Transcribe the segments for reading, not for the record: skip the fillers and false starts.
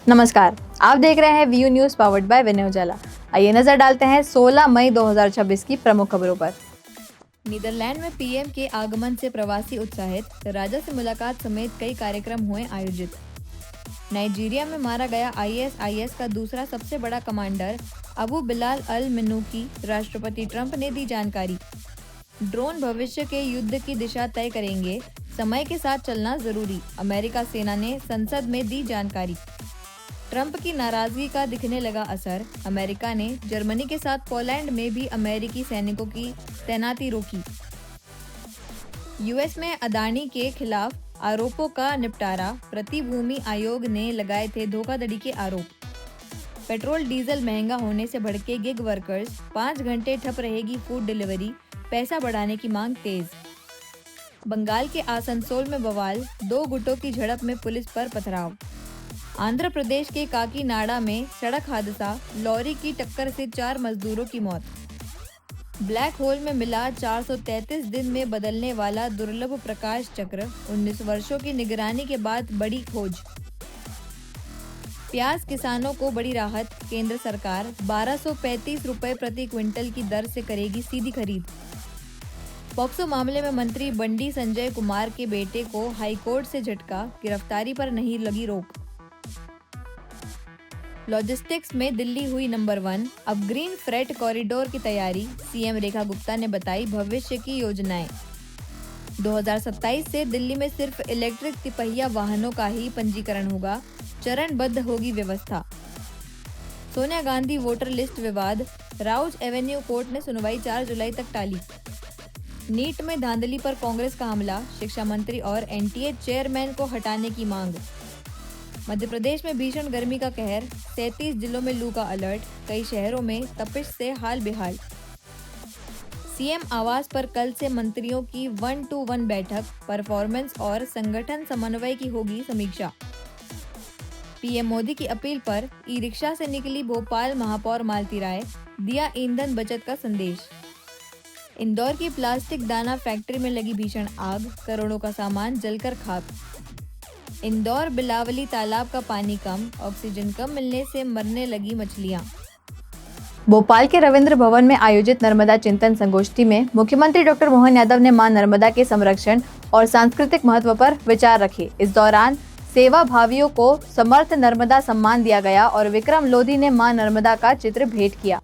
नमस्कार, आप देख रहे हैं व्यू न्यूज पावर्ड बाय विनय उजाला। आइए नजर डालते हैं 16 मई 2026 की प्रमुख खबरों पर। नीदरलैंड में पीएम के आगमन से प्रवासी उत्साहित, राजा से मुलाकात समेत कई कार्यक्रम हुए आयोजित। नाइजीरिया में मारा गया आईएसआईएस का दूसरा सबसे बड़ा कमांडर अबू बिलाल अल मन्नूकी, राष्ट्रपति ट्रंप ने दी जानकारी। ड्रोन भविष्य के युद्ध की दिशा तय करेंगे, समय के साथ चलना जरूरी, अमेरिका सेना ने संसद में दी जानकारी। ट्रंप की नाराजगी का दिखने लगा असर, अमेरिका ने जर्मनी के साथ पोलैंड में भी अमेरिकी सैनिकों की तैनाती रोकी। यूएस में अदानी के खिलाफ आरोपों का निपटारा, प्रतिभूमि आयोग ने लगाए थे धोखाधड़ी के आरोप। पेट्रोल डीजल महंगा होने से भड़के गिग वर्कर्स, 5 घंटे ठप रहेगी फूड डिलीवरी, पैसा बढ़ाने की मांग तेज। बंगाल के आसनसोल में बवाल, 2 गुटों की झड़प में पुलिस पर पथराव। आंध्र प्रदेश के काकीनाडा में सड़क हादसा, लॉरी की टक्कर से 4 मजदूरों की मौत। ब्लैक होल में मिला 433 दिन में बदलने वाला दुर्लभ प्रकाश चक्र, 19 वर्षों की निगरानी के बाद बड़ी खोज। प्याज किसानों को बड़ी राहत, केंद्र सरकार 1235 रुपए प्रति क्विंटल की दर से करेगी सीधी खरीद। पॉक्सो मामले में मंत्री बंडी संजय कुमार के बेटे को हाईकोर्ट से झटका, गिरफ्तारी पर नहीं लगी रोक। लॉजिस्टिक्स में दिल्ली हुई नंबर 1, अब ग्रीन फ्रेट कॉरिडोर की तैयारी, सीएम रेखा गुप्ता ने बताई भविष्य की योजनाएं। 2027 से दिल्ली में सिर्फ इलेक्ट्रिक तिपहिया वाहनों का ही पंजीकरण होगा, चरणबद्ध होगी व्यवस्था। सोनिया गांधी वोटर लिस्ट विवाद, राउज एवेन्यू कोर्ट ने सुनवाई 4 जुलाई तक टाली। नीट में धांधली पर कांग्रेस का हमला, शिक्षा मंत्री और एनटीए चेयरमैन को हटाने की मांग। मध्य प्रदेश में भीषण गर्मी का कहर, 33 जिलों में लू का अलर्ट, कई शहरों में तपिश से हाल बेहाल। सीएम आवास पर कल से मंत्रियों की 1-to-1 बैठक, परफॉर्मेंस और संगठन समन्वय की होगी समीक्षा। पीएम मोदी की अपील पर ई रिक्शा से निकली भोपाल महापौर मालती राय, दिया ईंधन बचत का संदेश। इंदौर की प्लास्टिक दाना फैक्ट्री में लगी भीषण आग, करोड़ों का सामान जलकर खाक। इंदौर बिलावली तालाब का पानी कम, ऑक्सीजन कम मिलने से मरने लगी मछलियां। भोपाल के रविंद्र भवन में आयोजित नर्मदा चिंतन संगोष्ठी में मुख्यमंत्री डॉक्टर मोहन यादव ने मां नर्मदा के संरक्षण और सांस्कृतिक महत्व पर विचार रखे। इस दौरान सेवा भावियों को समर्थ नर्मदा सम्मान दिया गया और विक्रम लोधी ने मां नर्मदा का चित्र भेंट किया।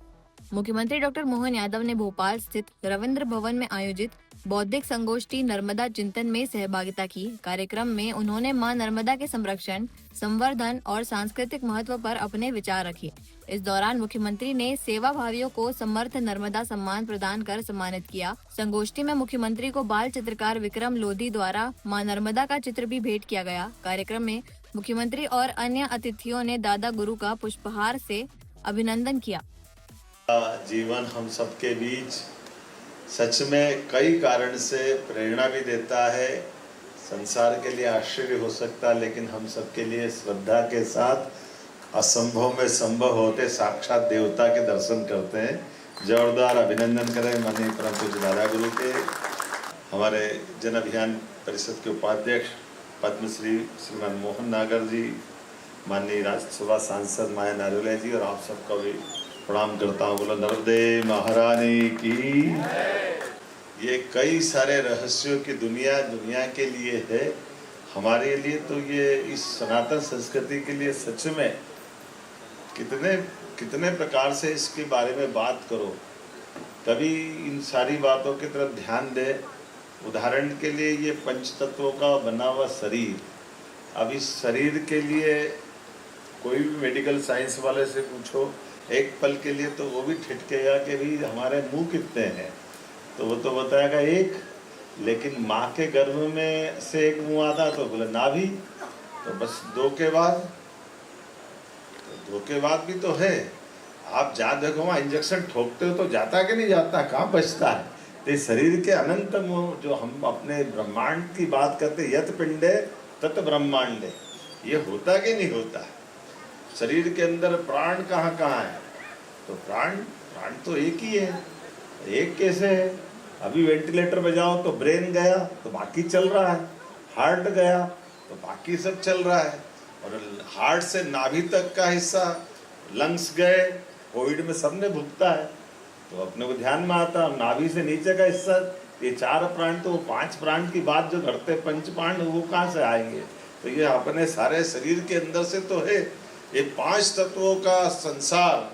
मुख्यमंत्री डॉक्टर मोहन यादव ने भोपाल स्थित रविंद्र भवन में आयोजित बौद्धिक संगोष्ठी नर्मदा चिंतन में सहभागिता की। कार्यक्रम में उन्होंने मां नर्मदा के संरक्षण, संवर्धन और सांस्कृतिक महत्व पर अपने विचार रखे। इस दौरान मुख्यमंत्री ने सेवा भावियों को समर्थ नर्मदा सम्मान प्रदान कर सम्मानित किया। संगोष्ठी में मुख्यमंत्री को बाल चित्रकार विक्रम लोधी द्वारा मां नर्मदा का चित्र भी भेंट किया गया। कार्यक्रम में मुख्यमंत्री और अन्य अतिथियों ने दादा गुरु का पुष्पहार से अभिनंदन किया। जीवन हम सबके बीच सच में कई कारण से प्रेरणा भी देता है, संसार के लिए आश्चर्य हो सकता है, लेकिन हम सबके लिए श्रद्धा के साथ असंभव में संभव होते साक्षात देवता के दर्शन करते हैं। जोरदार अभिनंदन करें माननीय परम पूज्य दादा गुरु के। हमारे जन अभियान परिषद के उपाध्यक्ष पद्मश्री श्रीमान मोहन नागर जी, माननीय राज्यसभा सांसद माया नारोले जी और आप सबका भी प्रणाम करता हूँ। बोलो नर्मदे महारानी की। ये कई सारे रहस्यों की दुनिया के लिए है, हमारे लिए तो ये इस सनातन संस्कृति के लिए सच में कितने प्रकार से इसके बारे में बात करो, तभी इन सारी बातों की तरफ ध्यान दे। उदाहरण के लिए ये पंच तत्वों का बना हुआ शरीर, अब इस शरीर के लिए कोई भी मेडिकल साइंस वाले से पूछो, एक पल के लिए तो वो भी ठिठकेगा कि भी हमारे मुंह कितने हैं, तो वो तो बताएगा एक, लेकिन माँ के गर्भ में से एक मुंह आता तो बोले नाभि, तो बस 2 के बाद भी तो है। आप जहाँ देखो वहाँ इंजेक्शन ठोकते हो तो जाता कि नहीं जाता, कहाँ बचता है। तो शरीर के अनंत जो हम अपने ब्रह्मांड की बात करते, यत पिंडे तत् ब्रह्मांडे, ये होता कि नहीं होता। शरीर के अंदर प्राण कहाँ कहाँ है, तो प्राण तो एक ही है, एक कैसे है। अभी वेंटिलेटर पे जाओ तो ब्रेन गया तो बाकी चल रहा है, हार्ट गया तो बाकी सब चल रहा है। और हार्ट से नाभि तक का हिस्सा, लंग्स गए, कोविड में सबने भुगता है, तो अपने को ध्यान में आता। नाभि से नीचे का हिस्सा, ये 4 प्राण, तो वो 5 प्राण की बात जो करते हैं पंच प्राण, वो कहाँ से आएंगे? तो ये अपने सारे शरीर के अंदर से तो है। ये 5 तत्वों का संसार।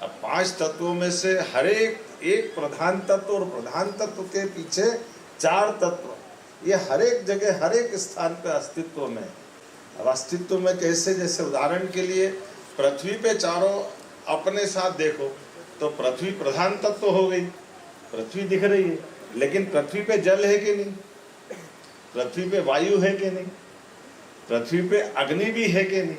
अब 5 तत्वों में से हर एक प्रधान तत्व, और प्रधान तत्व के पीछे 4 तत्व, ये हर एक जगह हर एक स्थान पे अस्तित्व में। अब अस्तित्व में कैसे? जैसे उदाहरण के लिए पृथ्वी पे चारों अपने साथ देखो, तो पृथ्वी प्रधान तत्व हो गई, पृथ्वी दिख रही है, लेकिन पृथ्वी पे जल है कि नहीं? पृथ्वी पे वायु है कि नहीं? पृथ्वी पे अग्नि भी है कि नहीं?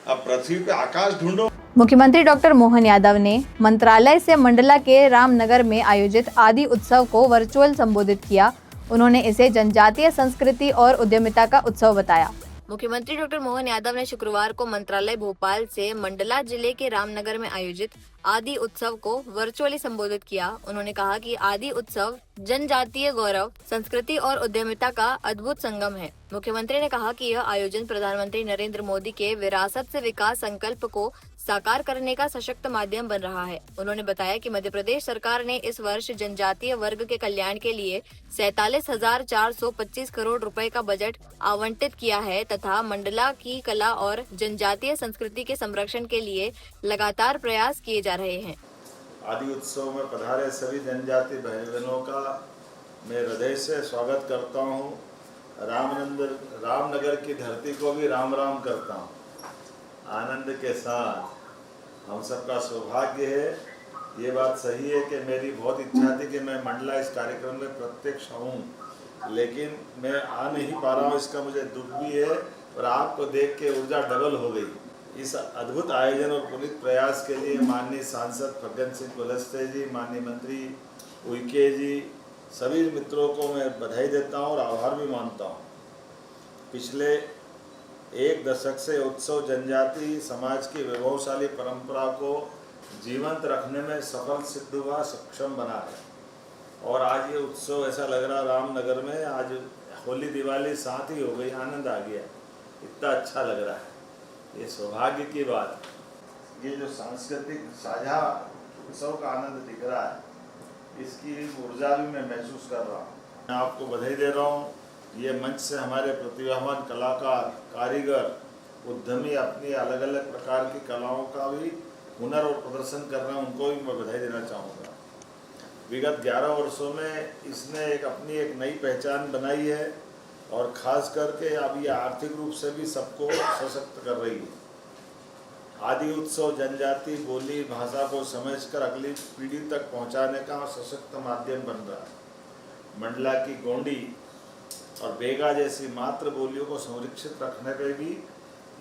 अब पृथ्वी पे आकाश ढूंढो। मुख्यमंत्री डॉक्टर मोहन यादव ने मंत्रालय से मंडला के रामनगर में आयोजित आदि उत्सव को वर्चुअल संबोधित किया। उन्होंने इसे जनजातीय संस्कृति और उद्यमिता का उत्सव बताया। मुख्यमंत्री डॉक्टर मोहन यादव ने शुक्रवार को मंत्रालय भोपाल से मंडला जिले के रामनगर में आयोजित आदि उत्सव को वर्चुअली संबोधित किया। उन्होंने कहा कि आदि उत्सव जनजातीय गौरव, संस्कृति और उद्यमिता का अद्भुत संगम है। मुख्यमंत्री ने कहा कि यह आयोजन प्रधानमंत्री नरेंद्र मोदी के विरासत से विकास संकल्प को साकार करने का सशक्त माध्यम बन रहा है। उन्होंने बताया कि मध्य प्रदेश सरकार ने इस वर्ष जनजातीय वर्ग के कल्याण के लिए 47,425 करोड़ रुपए का बजट आवंटित किया है तथा मंडला की कला और जनजातीय संस्कृति के संरक्षण के लिए लगातार प्रयास किए जा रहे हैं। आदि उत्सव में पधारे सभी जनजाति भाई बहनों का मैं हृदय से स्वागत करता हूँ। रामनगर की धरती को भी राम राम करता हूँ। आनंद के साथ हम सबका सौभाग्य है। ये बात सही है कि मेरी बहुत इच्छा थी कि मैं मंडला इस कार्यक्रम में प्रत्यक्ष आऊँ, लेकिन मैं आ नहीं पा रहा हूँ, इसका मुझे दुख भी है और आपको देख के ऊर्जा डबल हो गई। इस अद्भुत आयोजन और पुनीत प्रयास के लिए माननीय सांसद फग्गन सिंह कुलस्ते जी, माननीय मंत्री उइके जी, सभी मित्रों को मैं बधाई देता हूँ और आभार भी मानता हूँ। पिछले 1 दशक से उत्सव जनजाति समाज की वैभवशाली परंपरा को जीवंत रखने में सफल सिद्ध हुआ, सक्षम बना है। और आज ये उत्सव ऐसा लग रहा रामनगर में आज होली दिवाली साथ ही हो गई, आनंद आ गया, इतना अच्छा लग रहा है। ये सौभाग्य की बात, ये जो सांस्कृतिक साझा उत्सव का आनंद दिख रहा है, इसकी ऊर्जा भी मैं महसूस कर रहा हूँ। मैं आपको बधाई दे रहा हूँ। ये मंच से हमारे प्रतिभावान कलाकार, कारीगर, उद्यमी अपनी अलग अलग प्रकार की कलाओं का भी हुनर और प्रदर्शन कर रहे हैं, उनको भी मैं बधाई देना चाहूँगा। विगत 11 वर्षों में इसने अपनी एक नई पहचान बनाई है और ख़ास करके अब ये आर्थिक रूप से भी सबको सशक्त कर रही है। आदि उत्सव जनजाति बोली भाषा को समझकर अगली पीढ़ी तक पहुंचाने का सशक्त माध्यम बन रहा है। मंडला की गोंडी और बेगा जैसी मातृ बोलियों को संरक्षित रखने पे भी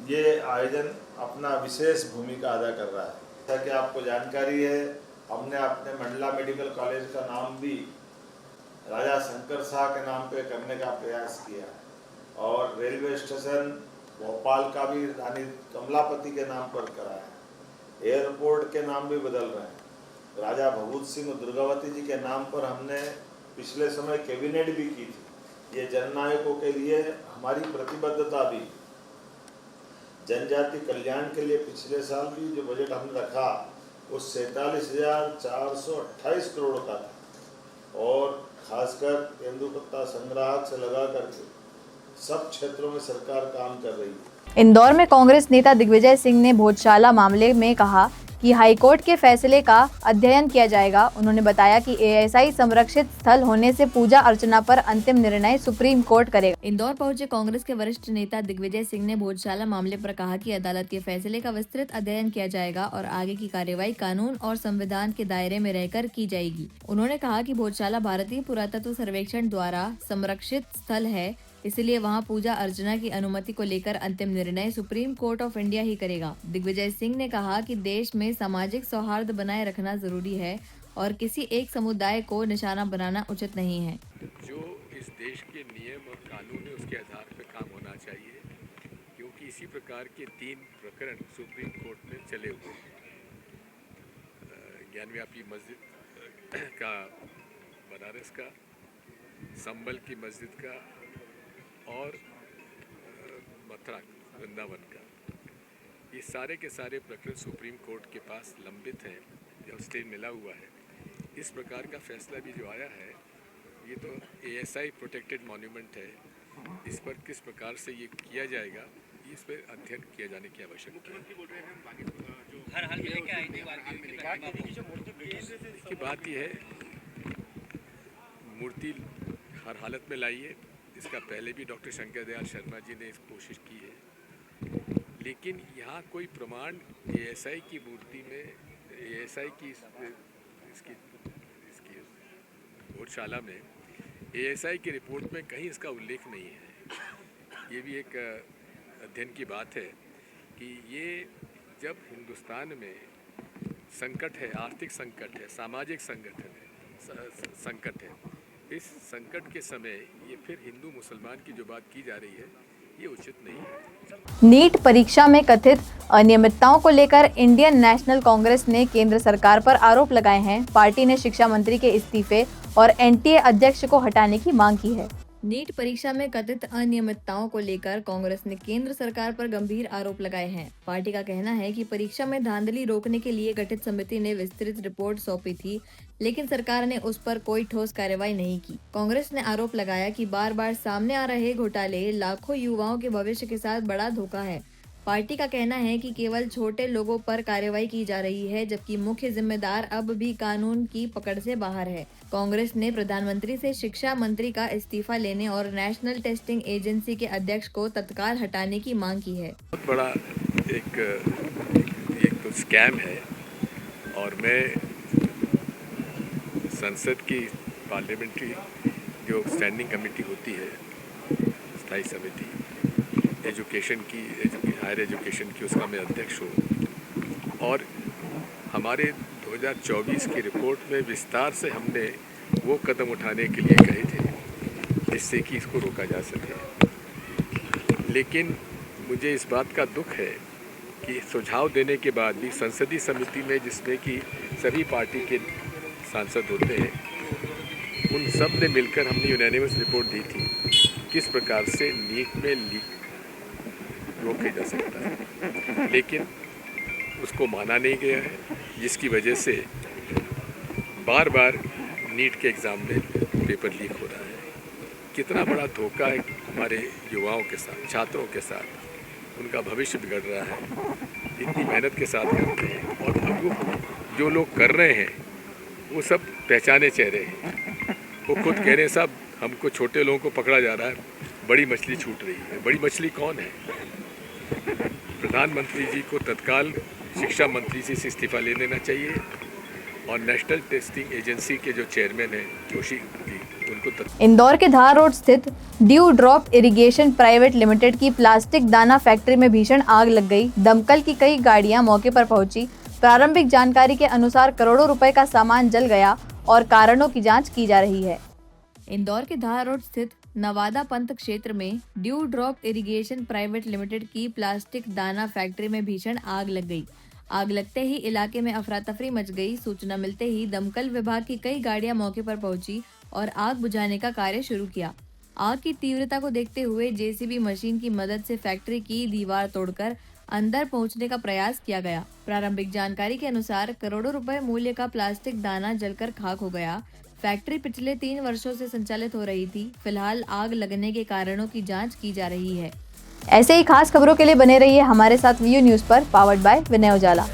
ये आयोजन अपना विशेष भूमिका अदा कर रहा है। जैसा कि आपको जानकारी है, हमने अपने मंडला मेडिकल कॉलेज का नाम भी राजा शंकर शाह के नाम पे करने का प्रयास किया और रेलवे स्टेशन भोपाल का भी रानी कमलापति के नाम पर कराया। एयरपोर्ट के नाम भी बदल रहे हैं। राजा भभूत सिंह दुर्गावती जी के नाम पर हमने पिछले समय कैबिनेट भी की थी। ये जननायकों के लिए हमारी प्रतिबद्धता भी। जनजाति कल्याण के लिए पिछले साल भी जो बजट हमने रखा वो 47,428 करोड़ का था और खासकर तेंदुपत्ता संग्राहक से लगा करके सब क्षेत्रों में सरकार काम कर रही है। इंदौर में कांग्रेस नेता दिग्विजय सिंह ने भोजशाला मामले में कहा कि हाईकोर्ट के फैसले का अध्ययन किया जाएगा। उन्होंने बताया कि एएसआई संरक्षित स्थल होने से पूजा अर्चना पर अंतिम निर्णय सुप्रीम कोर्ट करेगा। इंदौर पहुंचे कांग्रेस के वरिष्ठ नेता दिग्विजय सिंह ने भोजशाला मामले पर कहा कि अदालत के फैसले का विस्तृत अध्ययन किया जाएगा और आगे की कार्रवाई कानून और संविधान के दायरे में रहकर की जाएगी। उन्होंने कहा कि भोजशाला भारतीय पुरातत्व सर्वेक्षण द्वारा संरक्षित स्थल है, इसलिए वहां पूजा अर्चना की अनुमति को लेकर अंतिम निर्णय सुप्रीम कोर्ट ऑफ इंडिया ही करेगा। दिग्विजय सिंह ने कहा कि देश में सामाजिक सौहार्द बनाए रखना जरूरी है और किसी एक समुदाय को निशाना बनाना उचित नहीं है। जो इस देश के नियम और कानून है उसके आधार पर काम होना चाहिए, क्योंकि इसी प्रकार के 3 प्रकरण सुप्रीम कोर्ट में चले हुए हैं। ज्ञानव्यापी मस्जिद का, बनारस का, संभल की मस्जिद का और मथुरा वृंदावन का, ये सारे के सारे प्रकरण सुप्रीम कोर्ट के पास लंबित हैं, जो स्टे मिला हुआ है। इस प्रकार का फैसला भी जो आया है, ये तो ASI प्रोटेक्टेड मॉन्यूमेंट है, इस पर किस प्रकार से ये किया जाएगा, इस पर अध्ययन किया जाने की आवश्यकता है। देखिए, बात यह है, मूर्ति हर हालत में लाइए, इसका पहले भी डॉक्टर शंकर दयाल शर्मा जी ने इस कोशिश की है, लेकिन यहाँ कोई प्रमाण ASI की मूर्ति में, ASI की इसकी भोजशाला में ASI की रिपोर्ट में कहीं इसका उल्लेख नहीं है। ये भी एक अध्ययन की बात है कि ये जब हिंदुस्तान में संकट है, आर्थिक संकट है, सामाजिक संकट है, इस संकट के समय ये फिर हिंदू मुसलमान की जो बात की जा रही है, ये उचित नहीं है। नीट परीक्षा में कथित अनियमितताओं को लेकर इंडियन नेशनल कांग्रेस ने केंद्र सरकार पर आरोप लगाए हैं। पार्टी ने शिक्षा मंत्री के इस्तीफे और NTA अध्यक्ष को हटाने की मांग की है। नीट परीक्षा में कथित अनियमितताओं को लेकर कांग्रेस ने केंद्र सरकार पर गंभीर आरोप लगाए हैं। पार्टी का कहना है कि परीक्षा में धांधली रोकने के लिए गठित समिति ने विस्तृत रिपोर्ट सौंपी थी, लेकिन सरकार ने उस पर कोई ठोस कार्रवाई नहीं की। कांग्रेस ने आरोप लगाया कि बार बार सामने आ रहे घोटाले लाखों युवाओं के भविष्य के साथ बड़ा धोखा है। पार्टी का कहना है कि केवल छोटे लोगों पर कार्रवाई की जा रही है, जबकि मुख्य जिम्मेदार अब भी कानून की पकड़ से बाहर है। कांग्रेस ने प्रधानमंत्री से शिक्षा मंत्री का इस्तीफा लेने और नेशनल टेस्टिंग एजेंसी के अध्यक्ष को तत्काल हटाने की मांग की है। बहुत बड़ा एक तो स्कैम है, और मैं संसद की पार्लियामेंट्री जो स्टैंडिंग कमेटी होती है, स्थायी समिति एजुकेशन की, हायर एजुकेशन की, उसका मैं अध्यक्ष हूँ, और हमारे 2024 की रिपोर्ट में विस्तार से हमने वो कदम उठाने के लिए कहे थे जिससे कि इसको रोका जा सके। लेकिन मुझे इस बात का दुख है कि सुझाव देने के बाद भी संसदीय समिति में, जिसमें कि सभी पार्टी के सांसद होते हैं, उन सब ने मिलकर हमने यूनानिमस रिपोर्ट दी थी किस प्रकार से नीट में लीक रोके जा सकता है, लेकिन उसको माना नहीं गया है, जिसकी वजह से बार बार नीट के एग्ज़ाम में पेपर लीक हो रहा है। कितना बड़ा धोखा है हमारे युवाओं के साथ, छात्रों के साथ, उनका भविष्य बिगड़ रहा है। इतनी मेहनत के साथ करते हैं, और अब वो जो लोग कर रहे हैं वो सब पहचाने चेहरे हैं। वो खुद कह रहे हैं, साहब हमको छोटे लोगों को पकड़ा जा रहा है, बड़ी मछली छूट रही है। बड़ी मछली कौन है? प्रधानमंत्री जी को तत्काल शिक्षा मंत्री से इस्तीफा ले लेना चाहिए, और नेशनल टेस्टिंग एजेंसी के जो चेयरमैन हैं जोशी जी, उनको इंदौर के धार रोड स्थित dew drop irrigation private limited की प्लास्टिक दाना फैक्ट्री में भीषण आग लग गई। दमकल की कई गाड़ियां मौके पर पहुंची। प्रारंभिक जानकारी के अनुसार करोड़ों रुपए का सामान जल गया और कारणों की जांच की जा रही है। इंदौर के धार रोड स्थित नवादा पंथ क्षेत्र में dew drop irrigation private limited की प्लास्टिक दाना फैक्ट्री में भीषण आग लग गई। आग लगते ही इलाके में अफरा तफरी मच गई। सूचना मिलते ही दमकल विभाग की कई गाड़ियां मौके पर पहुंची और आग बुझाने का कार्य शुरू किया। आग की तीव्रता को देखते हुए JCB मशीन की मदद से फैक्ट्री की दीवार तोड़कर अंदर पहुंचने का प्रयास किया गया। प्रारंभिक जानकारी के अनुसार करोड़ों रुपए मूल्य का प्लास्टिक दाना जलकर खाक हो गया। फैक्ट्री पिछले 3 वर्षों से संचालित हो रही थी। फिलहाल आग लगने के कारणों की जांच की जा रही है। ऐसे ही खास खबरों के लिए बने रहिए हमारे साथ VU न्यूज़ पर, पावर्ड बाय विनय उजाला।